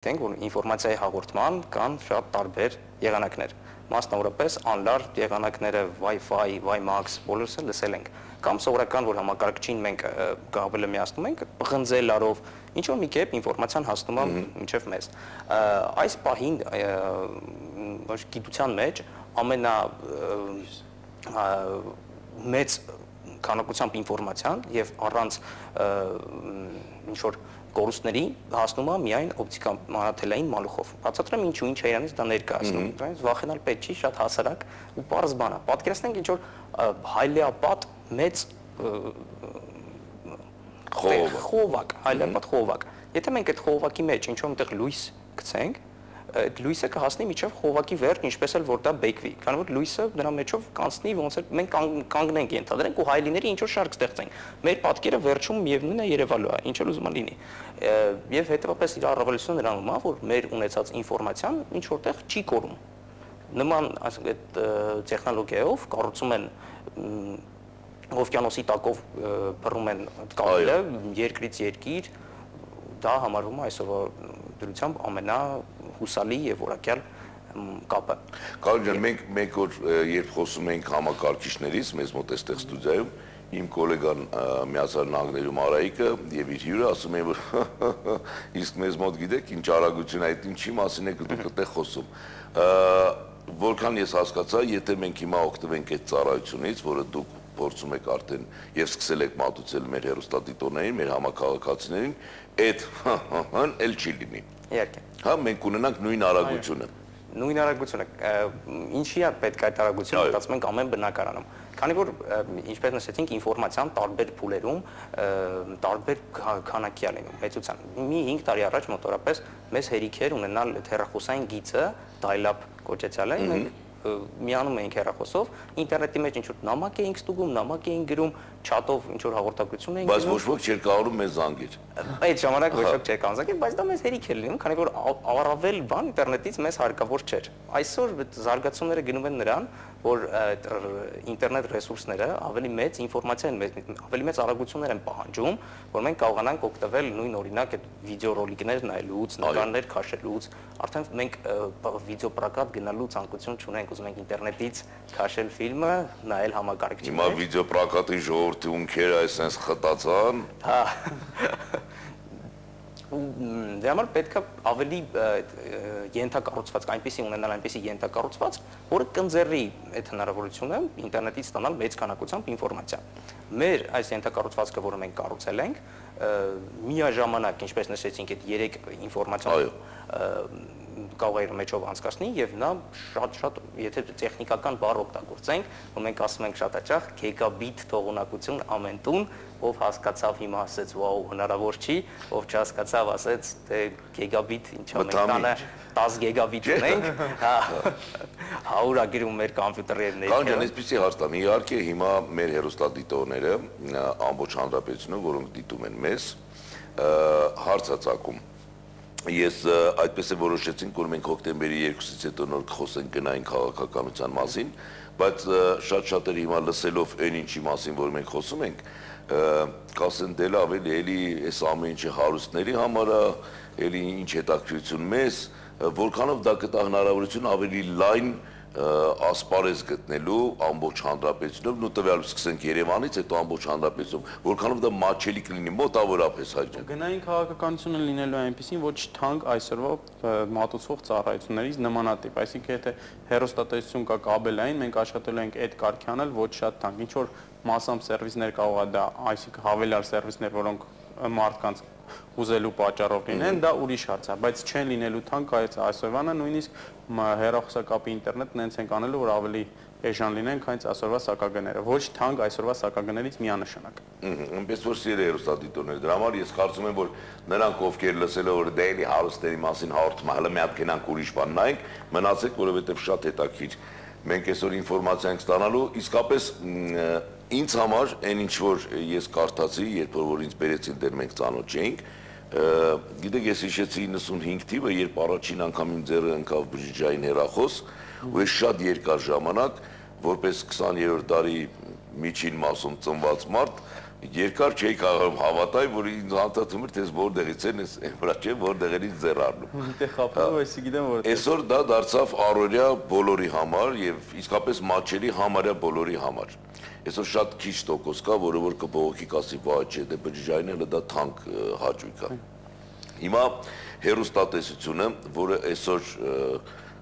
Denk որ ինֆորմացիայի հաղորդման կան շատ տարբեր եղանակներ։ Մասնավորապես անլարդ եղանակները Wi-Fi, WiMAX, բոլորս էլ լսել ենք։ Կամ սովորական որ համակարգչին մենք կաբելը միացնում ենք, պղնձելարով, ինչ որ մի կերպ ինֆորմացիան հասնում է մինչև մեզ։ Այս պահին գիտության մեջ ամենա մեծ քանակությամբ ինֆորմացիան եւ առանց ինչ որ կորուստների հասնում է միայն օպտիկամանաթելային մալուխով։ Բացատրեմ ինչու, ինչ է իրանից դա ներկայացնում։ Դրանից վախենալ պետք չի, շատ հասարակ ու պարզ բան է։ Պատկերացնենք ինչ որ հայլիապատ մեծ խողովակ, հայլիապատ խողովակ։ Եթե մենք այդ խողովակի մեջ ինչ-որ մտեղ լույս գցենք, այդ լույսը կհասնի միջև խողովակի վերջ, ինչպես էլ որ դա բեկվի, քանի որ լույսը դրա մեջով կանցնի, ոնց էլ մենք կանգնենք ենթադրենք ու հայլիների ինչ որ շարք ստեղծենք։ Մեր պատկերը վերջում միևնույնն է երևալու է, ինչ էլ ուզում լինի։ Եվ հետևաբար իր առավելությունը նրանում է, որ մեր ունեցած ինֆորմացիան ինչ որտեղ չի կորում։ Նման այդ տեխնոլոգիայով կառուցում են օվկիանոսի տակով բռնում են կապերը երկրից երկիր, դա համարվում է այսօրվա դրությամբ ամենահուսալի եւ որակյալ կապը։ Կարոն ջան, մենք որ երբ խոսում ենք համակարգիչներից, մեզ մոտ այստեղ ստուդիայում, իմ գոլեգան Միացյալ Նահանգներում Արայիկը եւ իր հյուրը ասում են, որ իսկ մեզ մոտ գիտեք ինչ արագություն այդ ինչի մասին եք դուք այդտեղ խոսում։ Որքան ես հասկացա, եթե մենք հիմա օգտվենք այդ ծառայությունից, որը դուք փորձում եք արդեն եւ սկսել եք մատուցել մեր հեռուստադիտողներին, մեր համակարգացիներին, այդ էլ չի լինի։ Իհարկե։ Հա, մենք ունենանք նույն արագությունը։ Նույն արագությունը, ինչի է պետք այդ արագությունը, մտածում ենք ամեն բնակարանում։ Քանի որ ինչպես նշեցինք, ինֆորմացիան տարբեր փուլերում տարբեր քանակի է լինում, մեծության։ Մի 5 տարի առաջ մոտորապես մեզ հերիք էր ունենալ հեռախոսային գիծը, dial-up կոչեցյալ է, մենք միանում էինք հեռախոսով, ինտերնետի մեջ ինչ-որ նամակ էինք ստուգում, նամակ էինք գրում, չաթով ինչ-որ հաղորդակցություն էինք գրում։ Բայց ոչ ոք չէր կարողում մեզ զանգել։ Այդ ժամանակ ոչ ոք չէր կարող զանգել, բայց դա մեզ հերիք էր լինում, քանի որ առավել բան ինտերնետից մեզ հարկավոր չէր։ Այսօր զարգացումները գնում են նրան, որ ինտերնետ ռեսուրսները ավելի մեծ ինֆորմացիա են, ավելի մեծ արագություններ են պահանջում, որ մենք կարողանանք օգտվել նույն օրինակ այդ վիդեոռոլիկներ նայելուց, նկարներ քաշելուց, արդեն մենք վիդեոպրոկատ գնալու ցանկություն չունենք, ուզում ենք ինտերնետից քաշել ֆիլմը, նայել համակարգչի։ Հիմա վիդեոպրոկատի ժողովրդի ունքերը այսպես խտացան։ Հա։ Դե համար պետք է ավելի ենթակառուցվածք, այնպեսի ունենալ այնպեսի ենթակառուցվածք, որը կընձեռի այդ հնարավորությունը ինտերնետից ստանալ մեծ քանակությամբ ինֆորմացիա։ Մեր այս ենթակառուցվածքը, որը մենք կառուցել ենք, միաժամանակ, ինչպես նշեցինք, այդ 3 ինֆորմացիոն կարող է իր մեջով անցկացնի եւ նա շատ եթե տեխնիկական բառ օգտագործենք, որ մենք ասում ենք շատ հաճախ գիգաբիտ թողունակություն ամեն տուն, ով հասկացավ հիմա ասեց վաու հնարավոր չի, ով չհասկացավ ասեց թե գիգաբիտ ինչա մենք տանը 10 գիգաբիտ ունենք, հա 100 ագրում մեր կոմպյուտերի ներքո։ Կանջան, այսպեսի հարց տամ, իհարկե հիմա մեր հեռուստադիտողները ամբողջ հանրապետությունը, որոնք դիտում են մեզ, հարց է ծագում։ Ես այդպես է որոշեցինք, որ մենք հոկտեմբերի 2-ից հետո նոր խոսենք գնային քաղաքականության մասին, բայց շատ-շատերը հիմա լսելով այն ինչի մասին, որ մենք խոսում ենք, կասեն դե լավ էլի, էլի այս ամեն ինչը հարուստների համար է, էլի ինչ հետաքրքրություն մեզ, որքանով դա կտա հնարավորություն ավելի լայն ասպարեզ գտնելու ամբողջ հանրապետությունում, ու տվյալ սկսենք Երևանից, հետո ամբողջ հանրապետությունում, որքանով դա մատչելի կլինի մոտավորապես հայտնի։ Գնային քաղաքականությունը լինելու այնպեսին ոչ թանկ այսօրվա մատուցվող ծառայություններից նմանատիպ, այսինքն եթե հեռուստատեսություն կա կաբելային, մենք աշխատելու ենք այդ կարգի անել ոչ շատ թանկ, ինչ որ մասամբ սերվիսներ կարող է դա, այսինքն հավելյալ սերվիսներ, որոնք մարդկանց ուզելու պատճառով լինեն, դա ուրիշ հարց է, բայց չեն լինելու թանկ այսօրվանը, նույնիսկ հեռախոսակապի ինտերնետն հենց ենք անելու, որ ավելի էժան լինեն, քան այսօրվա սակագները, ոչ թանկ այսօրվա սակագներից միանշանակ։ Այնպես որ սիրելի հեռուստադիտողներ, դրա համար ես կարծում եմ, որ նրանք ովքեր լսելով որ դեպի հարուստների մասին հաղորդում հələ մի հատ կենանք ուրիշ բան նայենք, մնացեք, որովհետև շատ հետաքրքիր մենք այսօր ինֆորմացիա ենք ստանալու, իսկապես ինձ համար այն ինչ որ ես կարդացի, երբ որ ինձ բերեցին դեր մենք ծանոթ չէինք, գիտեք ես հիշեցի 95 թիվը, երբ առաջին անգամ իմ ձեռը ընկավ բջջային հեռախոս, ու ես շատ երկար ժամանակ, որպես 20-րդ դարի միջին մասում ծնված մարդ, Երկար չէի կարող հավատալ, որ ինձ հանդարտում էր, թե որտեղից են, վրա չէ, որտեղից ձեռ առնում։ Դե խափում էսի գիտեմ որտեղ։ Այսօր դա դարձավ առօրյա բոլորի համար եւ իսկապես մատչերի համարյա բոլորի համար։ Այսօր շատ քիչ տոկոս կա, որը որ կբողոքի կասի, վայ չէ, դե բջջայինը դա թանկ հաճույք է։ Հիմա հեռուստատեսությունը, որը այսօր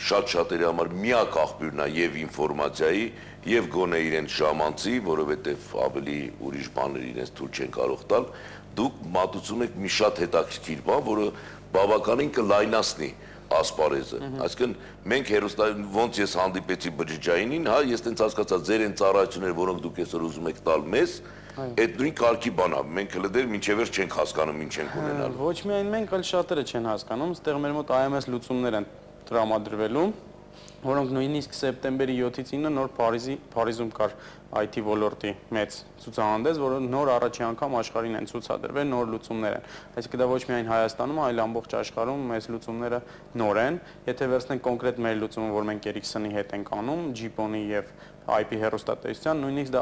շատ շատերի համար միակ աղբյուրն է եւ ինֆորմացիայի եւ գոնե իրեն ժամանցի, որովհետեւ ավելի ուրիշ բաներ իրենց թույլ չեն կարող տալ, դուք մատուցում եք մի շատ հետաքրքիր բան, որը բավականին կլայնացնի ասպարեզը։ Այսինքն մենք ոնց ես հանդիպեցի բջջայինին, հա, ես տենց հասկացա ձեր են ծառայությունները, որոնք դուք այսօր ուզում եք տալ մեզ, այդ նույն կարգի բան է։ Մենք հələ դեռ մինչև վերջ չենք հասկանում ինչ ենք ունենալու։ Ոչ միայն մենք, այլ շատերը չեն հասկանում, այստեղ մեր մոտ IMS լուծումներ են տրամադրվելու, որոնք նույնիսկ սեպտեմբերի 7-ից 9 նոր Փարիզում կար IT ոլորտի մեծ ցուցահանդես, որը նոր առաջի անգամ աշխարհին են ցուցադրվել նոր լուծումներ են։ Այսինքն դա ոչ միայն Հայաստանում, այլ ամբողջ աշխարհում մեծ լուծումները նոր են։ Եթե վերցնենք կոնկրետ մեր լուծումը, որ մենք Ericsson-ի հետ ենք անում, GPON-ի եւ IP հեռուստատեսության, նույնիսկ դա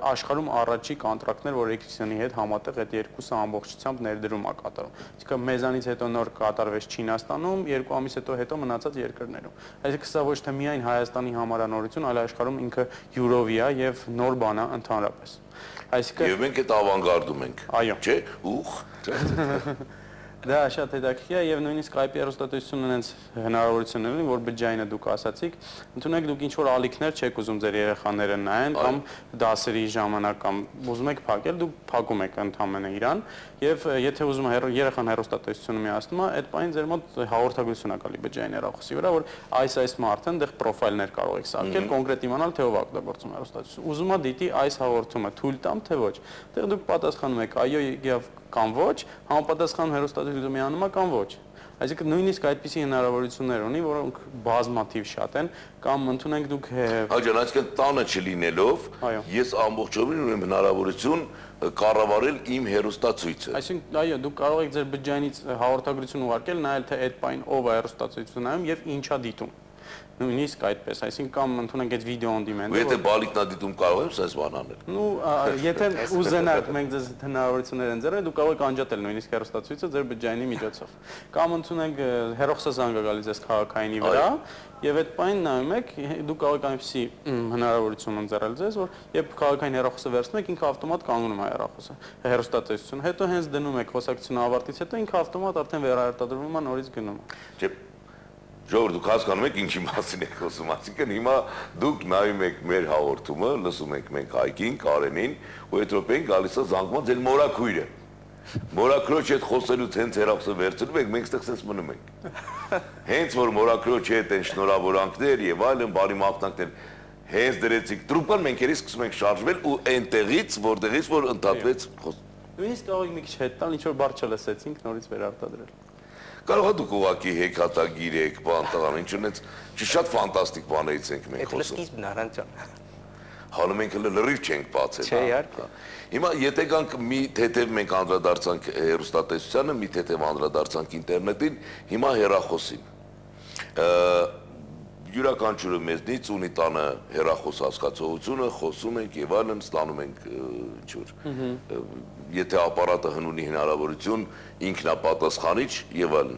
աշխարհում առաջի կոնտրակտներ, որ Ericsson-ի հետ համատեղ այդ երկուսը ամբողջությամբ ներդրում է կատարում։ Այսինքն մեզանից հետո նոր կատարվեց Չինաստանում, 2 ամիս հետո մնացած երկրներում։ Այսինքն սա ոչ թե միայն Հայաստանի համար անորություն, այլ աշխարհում ինքը յուրովի է եւ նոր բան է ընդհանրապես։ Այսինքն Եվ մենք այդ ավանգարդում ենք։ Այո։ Չէ՞։ Ուխ։ Դա շատ հետաքրքիր է եւ նույնիսկ IP հեռուստատեսությունը ունենց հնարավորություն ունի, որ բջջայինը դուք ասացիք, ընդունեք դուք ինչ որ ալիքներ չեք ուզում ձեր երեխաները նայեն կամ դասերի ժամանակ կամ ուզում եք փակել, դուք փակում եք ընդհանրապես իրան եւ եթե ուզում եք երեխան հեռուստատեսությունը միացնում է, այդ պայն ձեր մոտ հաղորդագրություն է գալի բջջային հեռախոսի վրա, որ այս մարդը այնտեղ պրոֆայլներ կարող եք սարքել, կոնկրետ իմանալ թե ով է օգտագործում հեռուստատեսություն։ Ուզում ա դիտի այս հաղորդումը, թույլ տամ թե ոչ։ Այդտեղ դուք պատասխանում եք այո եւ կամ ոչ, համապատասխան հեռուստատեսությունը միանում է կամ ոչ։ Այսինքն նույնիսկ այդպիսի հնարավորություններ ունի, որոնք բազմաթիվ շատ են, կամ ընդունենք դուք Աջան, այսինքն տանը չլինելով, ես ամբողջովին ունեմ հնարավորություն կառավարել իմ հեռուստացույցը։ Այսինքն, այո, դուք կարող եք ձեր բջջայինից հաղորդագրություն ուղարկել, նայել թե այդ պայն ով է հեռուստացույցը նայում եւ ինչա դիտում։ Նույնիսկ այդպես, այսինքն կամ ընդունենք այդ վիդեո on demand-ը։ Եթե բալիկնադիտում կարող եմ sense բան անել։ Ну, եթե ուզենաք մենք ձեզ հնարավորություններ են ձեռել, դուք կարող եք անջատել նույնիսկ հեռուստացույցը ձեր բջջայինի միջոցով։ Կամ ընդունենք հեռախոսը զանգ գալիս ձեզ քաղաքայինի վրա, եւ այդ պայն նայում եք, դուք կարող եք այնպեսի հնարավորություն ընձեռել ձեզ, որ երբ քաղաքային հեռախոսը վերցնում եք, ինքը ավտոմատ կանգնում է հեռախոսը, հեռուստատեսությունը։ Հետո հենց դնում եք խոսակցությունը ավարտից հետո ինքը ավտոմատ արդեն վերարտադրվում է, նորից գնում է։ Չէ, Ժողովուրդ, դուք հասկանում եք ինչի մասին եք խոսում, այսինքն հիմա դուք նայում եք մեր հաղորդումը, լսում եք մենք Հայկին, Կարենին, ու այդ րոպեին գալիս է զանգման ձեր մորաքույրը։ Մորաքրոջ հետ խոսելուց հենց հեռախոսը վերցնում եք, մենք ստեղ sense մնում ենք։ Հենց որ մորաքրոջ հետ են շնորհավորանքներ եւ այլն, բարի մաղթանքներ, հենց դրեցիք տրուպան, մենք երես սկսում ենք շարժվել ու այնտեղից, որտեղից որ ընդհատվեց խոս։ Նույնիսկ կարող եք մի քիչ հետ տալ, ինչ որ բառ չլսեցինք, նորից վերարտադրել։ Կարող է դուք ուղղակի հեքիաթագիր եք, բան տղան, ինչ ունեց, շատ ֆանտաստիկ բաներից ենք մենք խոսում։ Այդ սկիզբն առանց ջան։ Հալը մենք լրիվ չենք բացել։ Չէ, իհարկե։ Հիմա եթե գանք մի թեթև մենք անդրադարձանք հեռուստատեսությանը, մի թեթև անդրադարձանք ինտերնետին, հիմա հեռախոսին։ Յուրաքանչյուրը մեզնից ունի տանը հեռախոս հասկացողությունը, խոսում ենք եւ այլն, ստանում ենք ինչ որ եթե ապարատը հնունի հնարավորություն ինքնապատասխանիչ եւ այլն։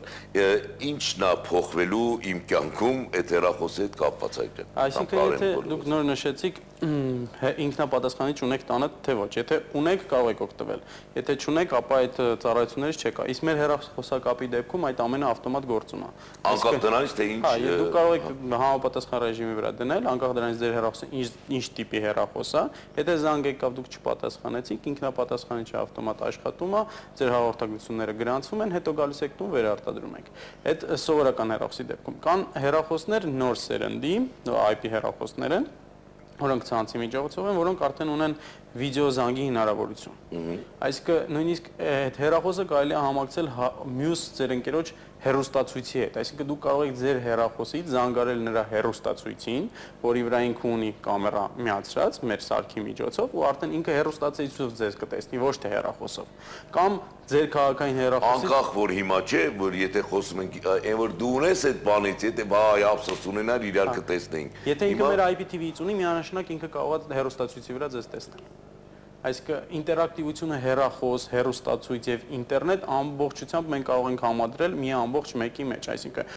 Ինչն է փոխվելու իմ կյանքում այդ հեռախոսի հետ կապված այդ։ Այսինքն եթե դուք նոր նշեցիք ինքնապատասխանիչ ունեք տանը թե ոչ, եթե ունեք կարող եք օգտվել, եթե չունեք ապա այդ ծառայություններից չկա։ Իսկ մեր հեռախոսակապի դեպքում այդ ամենը ավտոմատ գործում է։ Անկախ դրանից թե ինչ։ Հա, դուք կարող եք համապատասխան ռեժիմի վրա դնել, անկախ դրանից ձեր հեռախոսը ինչ տիպի հեռախոս է, եթե զանգ եկավ դուք չպատասխանեցիք, ինքնապատասխանիչը ավտոմատ աշխատում է, ձեր հաղորդագրությունները գրանցվում են, հետո գալիս եք տուն վերարտադրում եք։ Այդ սովորական հեռախոսի դեպքում կան հեռախոսներ նոր սերնդի, IP հեռախոսներ են, որոնք ցանցի միջոցով են, որոնք արդեն ունեն վիդեո զանգի հնարավորություն։ Այսինքն նույնիսկ այդ հեռախոսը կարելի է համակցել մյուս ձեր ընկերոջ հեռուստացույցի հետ, այսինքն դուք կարող եք ձեր հեռախոսից զանգարել նրա հեռուստացույցին, որի վրա ինքը ունի կամերա միացրած մեր սարքի միջոցով ու արդեն ինքը հեռուստացույցով ձեզ կտեսնի, ոչ թե հեռախոսով։ Կամ ձեր քաղաքային հեռախոսից անկախ որ հիմա չէ, որ եթե խոսում ենք, այն որ դու ունես այդ բանից, եթե վայ ափսոս ունենար իրար կտեսնեին։ Եթե ինքը մեր IPTV-ից ունի, միանշանակ ինքը կարող է հեռուստացույցի վրա ձեզ տեսնել։ այսինքն ինտերակտիվությունը հեռախոս, հեռուստացույց եւ ինտերնետ ամբողջությամբ մենք կարող ենք համադրել մի ամբողջ մեկի մեջ, այսինքն